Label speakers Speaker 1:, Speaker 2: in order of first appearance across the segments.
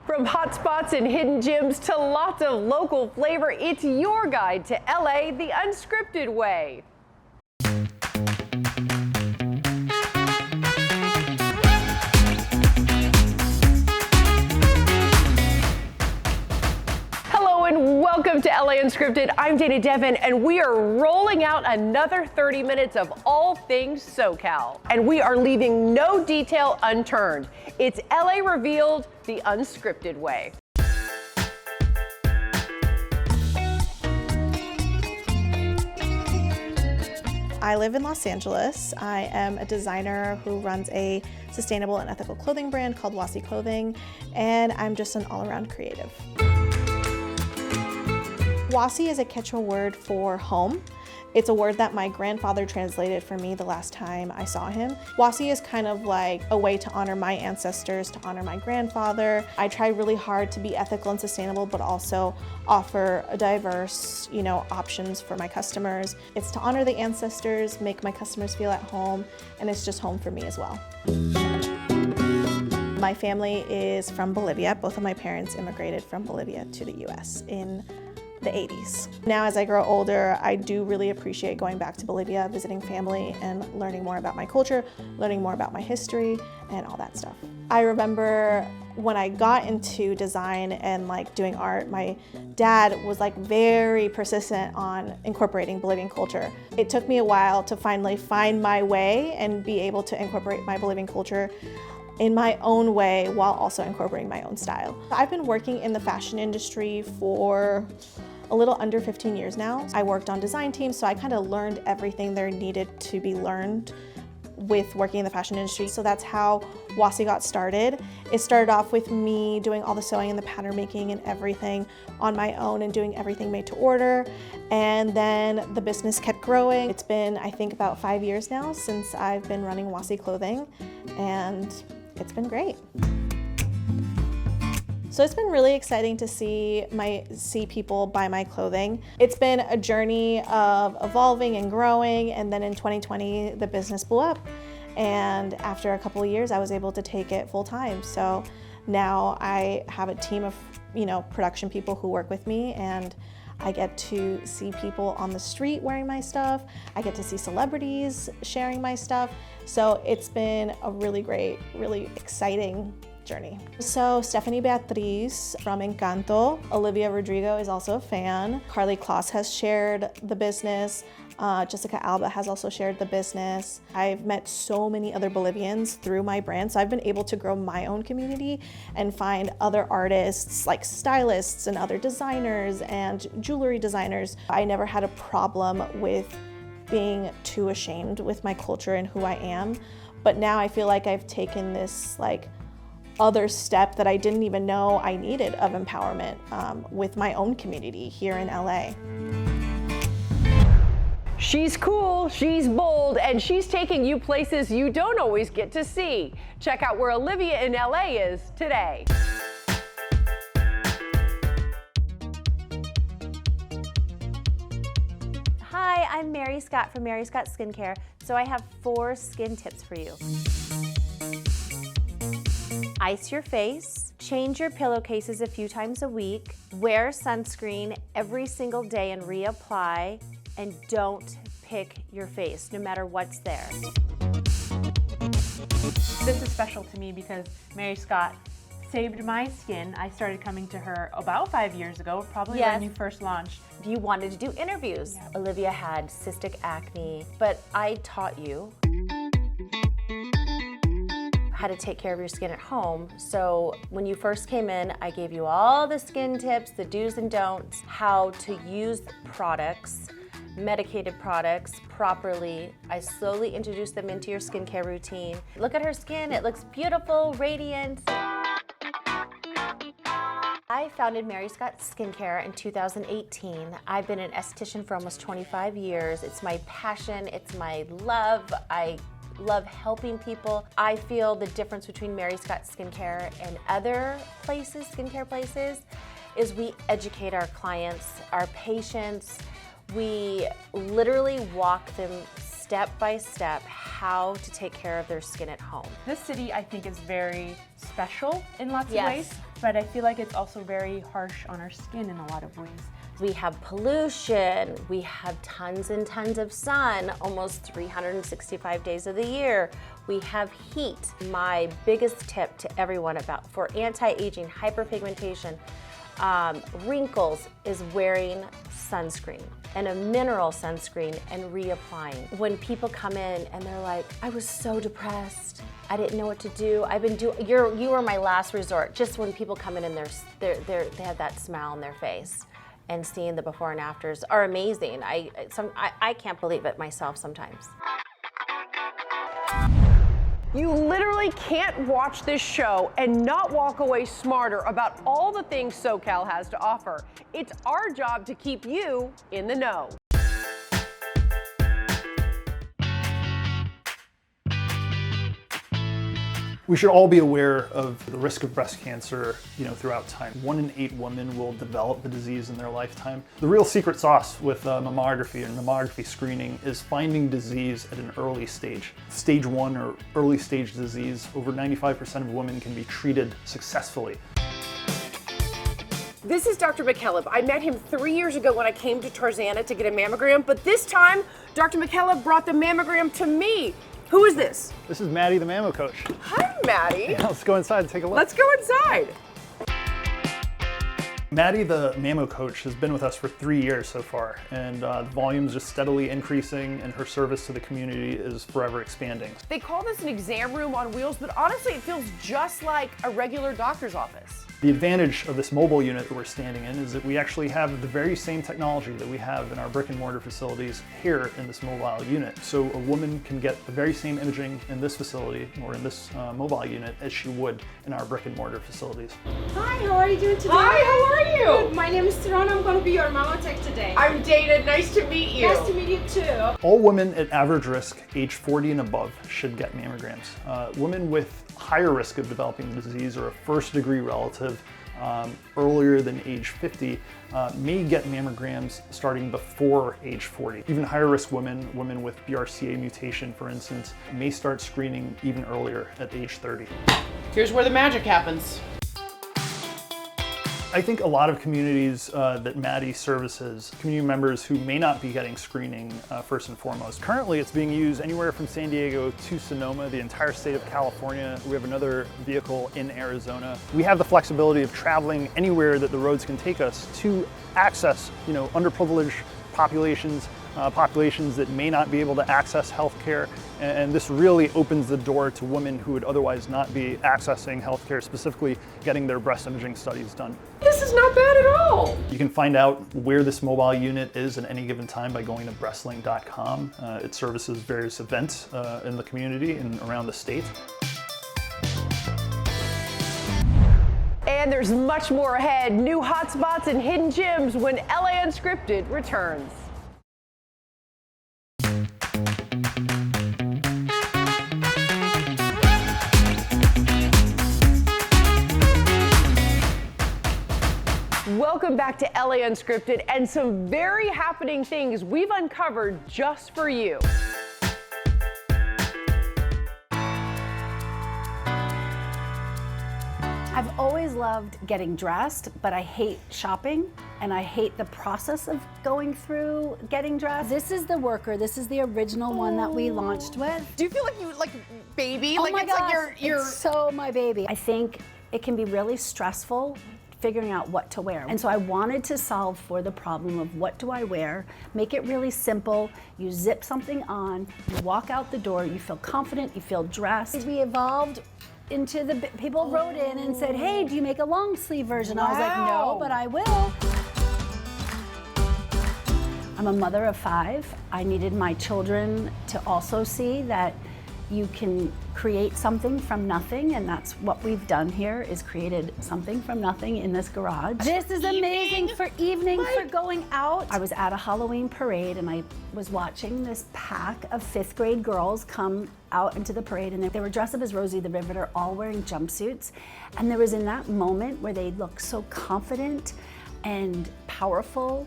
Speaker 1: From hotspots and hidden gems to lots of local flavor, it's your guide to LA the unscripted way. Hello and welcome to LA Unscripted. I'm Dana Devin and we are rolling out another 30 minutes of all things SoCal. And we are leaving no detail unturned. It's LA Revealed the unscripted way.
Speaker 2: I live in Los Angeles. I am a designer who runs a sustainable and ethical clothing brand called Wasi Clothing, and I'm just an all-around creative. Wasi is a Quechua word for home. It's a word that my grandfather translated for me the last time I saw him. Wasi is kind of like a way to honor my ancestors, to honor my grandfather. I try really hard to be ethical and sustainable, but also offer a diverse, options for my customers. It's to honor the ancestors, make my customers feel at home, and it's just home for me as well. My family is from Bolivia. Both of my parents immigrated from Bolivia to the US in the 80s. Now as I grow older, I do really appreciate going back to Bolivia, visiting family and learning more about my culture, learning more about my history and all that stuff. I remember when I got into design and doing art, my dad was very persistent on incorporating Bolivian culture. It took me a while to finally find my way and be able to incorporate my Bolivian culture in my own way while also incorporating my own style. I've been working in the fashion industry for a little under 15 years now. I worked on design teams, so I kind of learned everything there needed to be learned with working in the fashion industry. So that's how Wasi got started. It started off with me doing all the sewing and the pattern making and everything on my own and doing everything made to order. And then the business kept growing. It's been, I think, about 5 years now since I've been running Wasi Clothing, and it's been great. So it's been really exciting to see people buy my clothing. It's been a journey of evolving and growing, and then in 2020 the business blew up, and after a couple of years I was able to take it full time. So now I have a team of production people who work with me, and I get to see people on the street wearing my stuff. I get to see celebrities sharing my stuff. So it's been a really great, really exciting journey. So Stephanie Beatriz from Encanto, Olivia Rodrigo is also a fan. Carly Kloss has shared the business. Jessica Alba has also shared the business. I've met so many other Bolivians through my brand, so I've been able to grow my own community and find other artists like stylists and other designers and jewelry designers. I never had a problem with being too ashamed with my culture and who I am, but now I feel like I've taken this other step that I didn't even know I needed of empowerment with my own community here in LA.
Speaker 1: She's cool, she's bold, and she's taking you places you don't always get to see. Check out where Olivia in LA is today.
Speaker 3: Hi, I'm Mary Scott from Mary Scott Skincare. So I have 4 skin tips for you. Ice your face, change your pillowcases a few times a week, wear sunscreen every single day and reapply, and don't pick your face, no matter what's there.
Speaker 4: This is special to me because Mary Scott saved my skin. I started coming to her about 5 years ago, probably when you first launched.
Speaker 3: You wanted to do interviews. Yeah. Olivia had cystic acne, but I taught you how to take care of your skin at home. So when you first came in, I gave you all the skin tips, the do's and don'ts, how to use products, medicated products properly. I slowly introduced them into your skincare routine. Look at her skin, it looks beautiful, radiant. I founded Mary Scott Skincare in 2018. I've been an esthetician for almost 25 years. It's my passion, it's my love. I love helping people. I feel the difference between Mary Scott Skincare and other places, skincare places, is we educate our clients, our patients. We literally walk them step by step how to take care of their skin at home.
Speaker 4: This city, I think, is very special in lots
Speaker 3: Yes.
Speaker 4: of ways, but I feel like it's also very harsh on our skin in a lot of ways.
Speaker 3: We have pollution, we have tons and tons of sun, almost 365 days of the year. We have heat. My biggest tip to everyone for anti-aging, hyperpigmentation, wrinkles is wearing sunscreen and a mineral sunscreen and reapplying. When people come in and they're like, I was so depressed, I didn't know what to do. You were my last resort. Just when people come in and they have that smile on their face. And seeing the before and afters are amazing. I can't believe it myself sometimes.
Speaker 1: You literally can't watch this show and not walk away smarter about all the things SoCal has to offer. It's our job to keep you in the know.
Speaker 5: We should all be aware of the risk of breast cancer, throughout time. 1 in 8 women will develop the disease in their lifetime. The real secret sauce with mammography and mammography screening is finding disease at an early stage. Stage 1 or early stage disease, over 95% of women can be treated successfully.
Speaker 1: This is Dr. McKelleb. I met him 3 years ago when I came to Tarzana to get a mammogram, but this time, Dr. McKelleb brought the mammogram to me. Who is this?
Speaker 5: This is Maddie, the mammo coach.
Speaker 1: Hi, Maddie.
Speaker 5: Yeah, let's go inside and take a look.
Speaker 1: Let's go inside.
Speaker 5: Maddie, the mammo coach, has been with us for 3 years so far, and the volume's just steadily increasing, and her service to the community is forever expanding.
Speaker 1: They call this an exam room on wheels, but honestly, it feels just like a regular doctor's office.
Speaker 5: The advantage of this mobile unit that we're standing in is that we actually have the very same technology that we have in our brick and mortar facilities here in this mobile unit. So a woman can get the very same imaging in this facility or in this mobile unit as she would in our brick and mortar facilities.
Speaker 6: Hi, how are you doing today?
Speaker 1: Hi, how are you?
Speaker 6: Good. My name is Tirana. I'm going to be your mama tech today.
Speaker 1: I'm Dana. Nice to meet you.
Speaker 6: Nice to meet you too.
Speaker 5: All women at average risk, age 40 and above, should get mammograms. Women with higher risk of developing the disease or a first-degree relative earlier than age 50 may get mammograms starting before age 40. Even higher risk women with BRCA mutation, for instance, may start screening even earlier at age 30.
Speaker 7: Here's where the magic happens.
Speaker 5: I think a lot of communities that Maddie services, community members who may not be getting screening first and foremost. Currently it's being used anywhere from San Diego to Sonoma, the entire state of California. We have another vehicle in Arizona. We have the flexibility of traveling anywhere that the roads can take us to access, underprivileged populations, populations that may not be able to access healthcare, and this really opens the door to women who would otherwise not be accessing healthcare, specifically getting their breast imaging studies done.
Speaker 1: This is not bad at all.
Speaker 5: You can find out where this mobile unit is at any given time by going to breastlink.com. It services various events in the community and around the state.
Speaker 1: And there's much more ahead. New hotspots and hidden gems when LA Unscripted returns. Welcome back to LA Unscripted and some very happening things we've uncovered just for you.
Speaker 8: I've always loved getting dressed, but I hate shopping and I hate the process of going through getting dressed. This is the worker. This is the original one that we launched with.
Speaker 1: Do you feel like you baby?
Speaker 8: Oh
Speaker 1: like
Speaker 8: my
Speaker 1: it's
Speaker 8: gosh,
Speaker 1: like you're
Speaker 8: it's so my baby. I think it can be really stressful figuring out what to wear. And so I wanted to solve for the problem of what do I wear, make it really simple. You zip something on, you walk out the door, you feel confident, you feel dressed. We evolved into the, people wrote in and said, hey, do you make a long sleeve version? I was like, no, but I will. I'm a mother of 5. I needed my children to also see that you can create something from nothing, and that's what we've done here, is created something from nothing in this garage. This is amazing for evening, for going out. I was at a Halloween parade and I was watching this pack of 5th grade girls come out into the parade, and they were dressed up as Rosie the Riveter, all wearing jumpsuits. And there was in that moment where they looked so confident and powerful.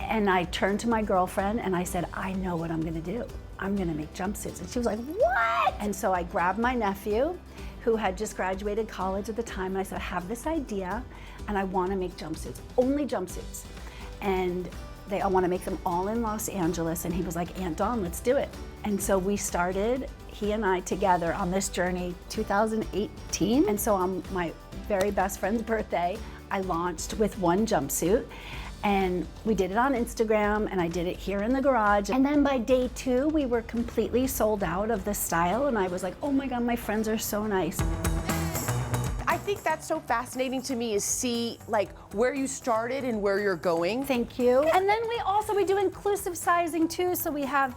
Speaker 8: And I turned to my girlfriend and I said, I know what I'm gonna do. I'm gonna make jumpsuits. And she was like, what? And so I grabbed my nephew who had just graduated college at the time, and I said, I have this idea and I want to make jumpsuits, only jumpsuits. And I want to make them all in Los Angeles. And he was like, Aunt Dawn, let's do it. And so we started, he and I together on this journey, 2018. And so on my very best friend's birthday, I launched with one jumpsuit. And we did it on Instagram, and I did it here in the garage. And then by day 2, we were completely sold out of the style. And I was like, oh my God, my friends are so nice.
Speaker 1: I think that's so fascinating to me is see like where you started and where you're going.
Speaker 8: Thank you. And then we do inclusive sizing too. So we have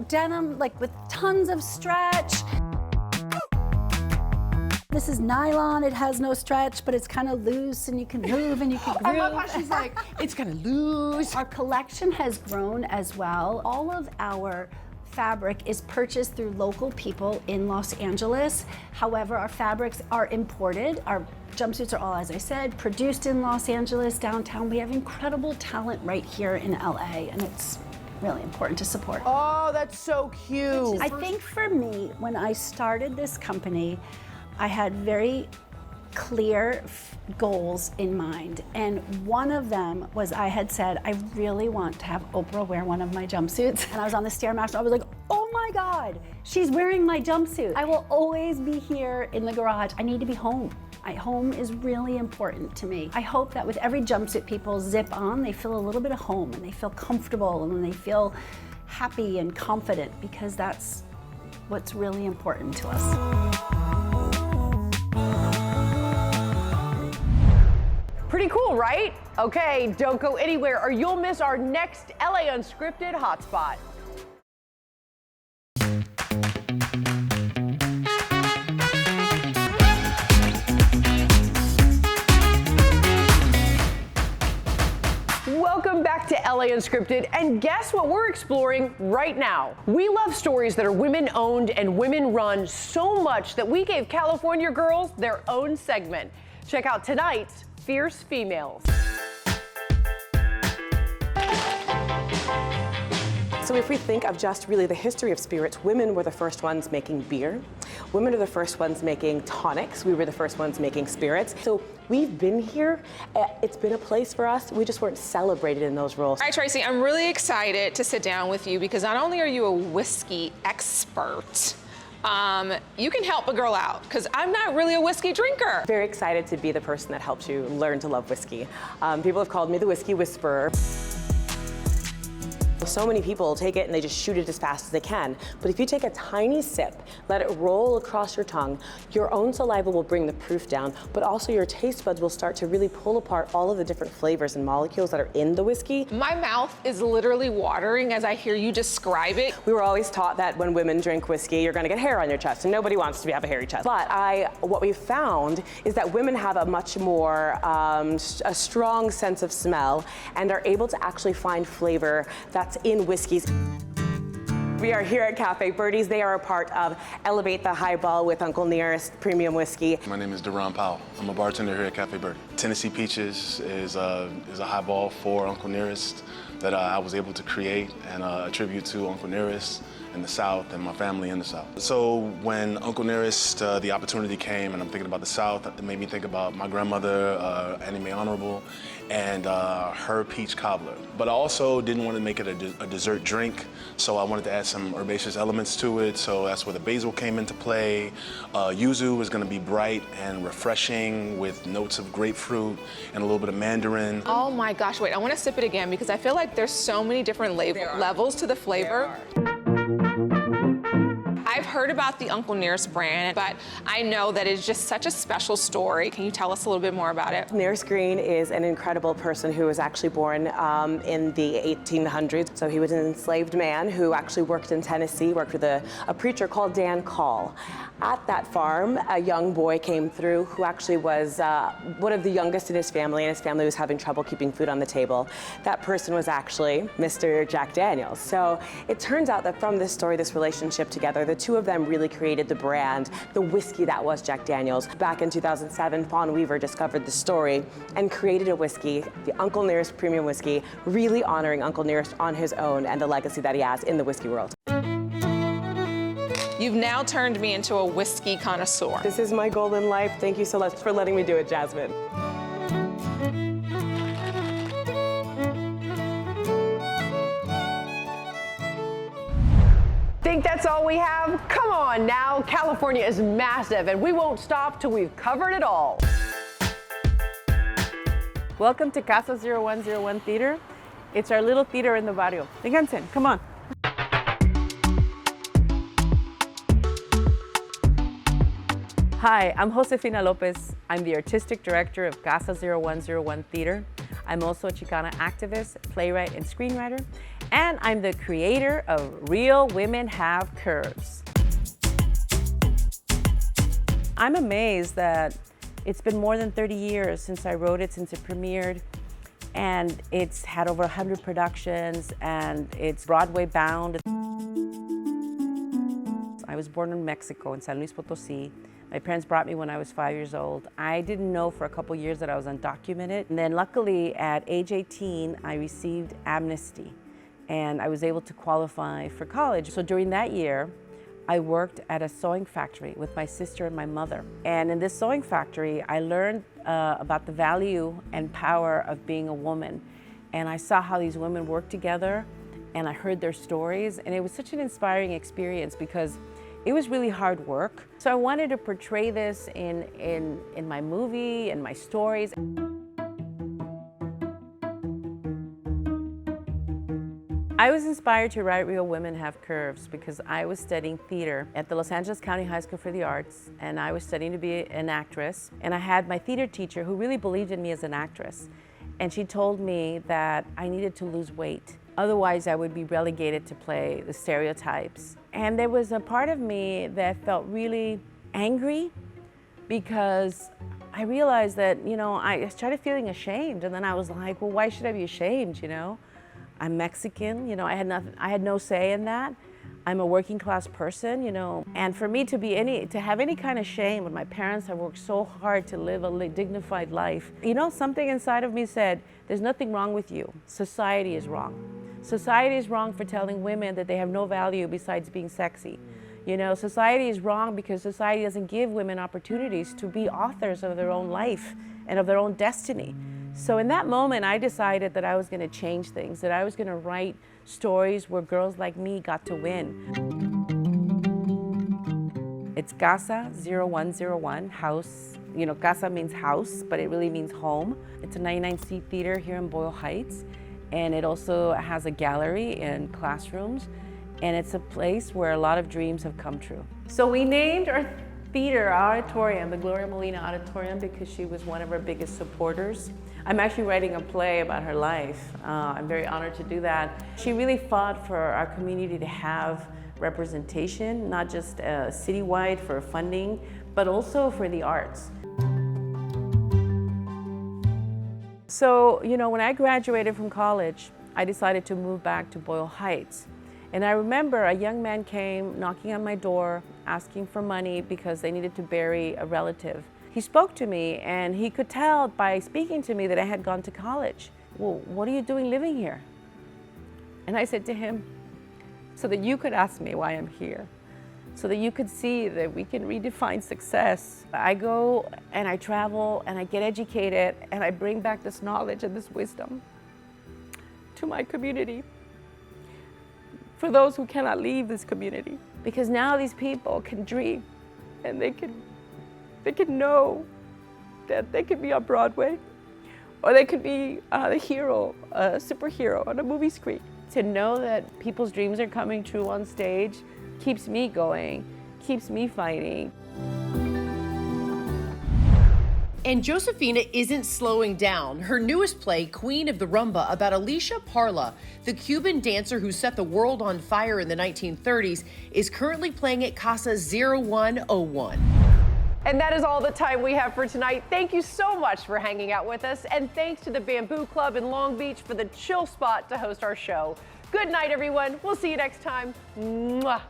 Speaker 8: denim like with tons of stretch. This is nylon, it has no stretch, but it's kind of loose and you can move and you can groove.
Speaker 1: I love how she's like, it's kind of loose.
Speaker 8: Our collection has grown as well. All of our fabric is purchased through local people in Los Angeles. However, our fabrics are imported. Our jumpsuits are all, as I said, produced in Los Angeles, downtown. We have incredible talent right here in LA, and it's really important to support.
Speaker 1: Oh, that's so cute.
Speaker 8: I think for me, when I started this company, I had very clear goals in mind. And one of them was I had said, I really want to have Oprah wear one of my jumpsuits. And I was on the Stairmaster, I was like, oh my God, she's wearing my jumpsuit. I will always be here in the garage. I need to be home. Home is really important to me. I hope that with every jumpsuit people zip on, they feel a little bit of home and they feel comfortable and they feel happy and confident, because that's what's really important to us.
Speaker 1: Pretty cool, right? Okay, don't go anywhere or you'll miss our next LA Unscripted hotspot. Welcome back to LA Unscripted, and guess what we're exploring right now? We love stories that are women-owned and women-run so much that we gave California girls their own segment. Check out tonight's Fierce Females.
Speaker 9: So if we think of just really the history of spirits, women were the first ones making beer. Women are the first ones making tonics. We were the first ones making spirits. So we've been here. It's been a place for us. We just weren't celebrated in those roles.
Speaker 10: Hi, Tracy. I'm really excited to sit down with you because not only are you a whiskey expert, you can help a girl out, because I'm not really a whiskey drinker.
Speaker 9: Very excited to be the person that helps you learn to love whiskey. People have called me the whiskey whisperer. So many people take it and they just shoot it as fast as they can. But if you take a tiny sip, let it roll across your tongue, your own saliva will bring the proof down, but also your taste buds will start to really pull apart all of the different flavors and molecules that are in the whiskey.
Speaker 10: My mouth is literally watering as I hear you describe it.
Speaker 9: We were always taught that when women drink whiskey, you're gonna get hair on your chest, and nobody wants to have a hairy chest. But what we found is that women have a much more, a strong sense of smell and are able to actually find flavor that's in whiskeys. We are here at Cafe Birdie's. They are a part of Elevate the Highball with Uncle Nearest Premium Whiskey.
Speaker 11: My name is Deron Powell. I'm a bartender here at Cafe Birdie. Tennessee Peaches is a highball for Uncle Nearest that I was able to create and attribute to Uncle Nearest in the South and my family in the South. So when Uncle Nearest, the opportunity came, and I'm thinking about the South, it made me think about my grandmother, Annie Mae Honorable, and her peach cobbler. But I also didn't want to make it a dessert drink, so I wanted to add some herbaceous elements to it, so that's where the basil came into play. Yuzu is going to be bright and refreshing with notes of grapefruit and a little bit of mandarin.
Speaker 10: Oh my gosh, wait, I want to sip it again because I feel like there's so many different levels to the flavor. I've heard about the Uncle Nearest brand, but I know that it's just such a special story. Can you tell us a little bit more about it?
Speaker 9: Nearest Green is an incredible person who was actually born in the 1800s. So he was an enslaved man who actually worked in Tennessee, worked with a preacher called Dan Call. At that farm, a young boy came through who actually was one of the youngest in his family, and his family was having trouble keeping food on the table. That person was actually Mr. Jack Daniels. So it turns out that from this story, this relationship together, the two of them really created the brand, the whiskey that was Jack Daniels. Back in 2007, Fawn Weaver discovered the story and created a whiskey, the Uncle Nearest Premium Whiskey, really honoring Uncle Nearest on his own and the legacy that he has in the whiskey world.
Speaker 10: You've now turned me into a whiskey connoisseur.
Speaker 9: This is my golden life. Thank you so much for letting me do it, Jasmine.
Speaker 1: Think that's all we have? Come on now, California is massive and we won't stop till we've covered it all.
Speaker 4: Welcome to Casa 0101 Theater. It's our little theater in the barrio. Vénganse, come on. Hi, I'm Josefina Lopez. I'm the artistic director of Casa 0101 Theater. I'm also a Chicana activist, playwright, and screenwriter. And I'm the creator of Real Women Have Curves. I'm amazed that it's been more than 30 years since I wrote it, since it premiered. And it's had over 100 productions, and it's Broadway bound. I was born in Mexico, in San Luis Potosí. My parents brought me when I was 5 years old. I didn't know for a couple years that I was undocumented. And then luckily at age 18, I received amnesty and I was able to qualify for college. So during that year, I worked at a sewing factory with my sister and my mother. And in this sewing factory, I learned about the value and power of being a woman. And I saw how these women worked together and I heard their stories. And it was such an inspiring experience because it was really hard work. So I wanted to portray this in my movie and my stories. I was inspired to write Real Women Have Curves because I was studying theater at the Los Angeles County High School for the Arts, and I was studying to be an actress. And I had my theater teacher who really believed in me as an actress. And she told me that I needed to lose weight. Otherwise, I would be relegated to play the stereotypes. And there was a part of me that felt really angry because I realized that, I started feeling ashamed. And then I was like, well, why should I be ashamed, I'm Mexican, I had no say in that. I'm a working class person, And for me to have any kind of shame when my parents have worked so hard to live a dignified life, something inside of me said, there's nothing wrong with you. Society is wrong. Society is wrong for telling women that they have no value besides being sexy. Society is wrong because society doesn't give women opportunities to be authors of their own life and of their own destiny. So in that moment, I decided that I was going to change things, that I was going to write stories where girls like me got to win. It's Casa 0101, house. Casa means house, but it really means home. It's a 99-seat theater here in Boyle Heights, and it also has a gallery and classrooms, and it's a place where a lot of dreams have come true. So we named our theater auditorium the Gloria Molina Auditorium because she was one of our biggest supporters. I'm actually writing a play about her life. I'm very honored to do that. She really fought for our community to have representation, not just citywide for funding, but also for the arts. So, when I graduated from college, I decided to move back to Boyle Heights. And I remember a young man came knocking on my door, asking for money because they needed to bury a relative. He spoke to me and he could tell by speaking to me that I had gone to college. Well, what are you doing living here? And I said to him, so that you could ask me why I'm here, so that you could see that we can redefine success. I go and I travel and I get educated and I bring back this knowledge and this wisdom to my community for those who cannot leave this community. Because now these people can dream and they can know that they could be on Broadway or they could be the hero, a superhero on a movie screen. To know that people's dreams are coming true on stage keeps me going, keeps me fighting.
Speaker 1: And Josefina isn't slowing down. Her newest play, Queen of the Rumba, about Alicia Parla, the Cuban dancer who set the world on fire in the 1930s, is currently playing at Casa 0101. And that is all the time we have for tonight. Thank you so much for hanging out with us. And thanks to the Bamboo Club in Long Beach for the chill spot to host our show. Good night, everyone. We'll see you next time. Mwah.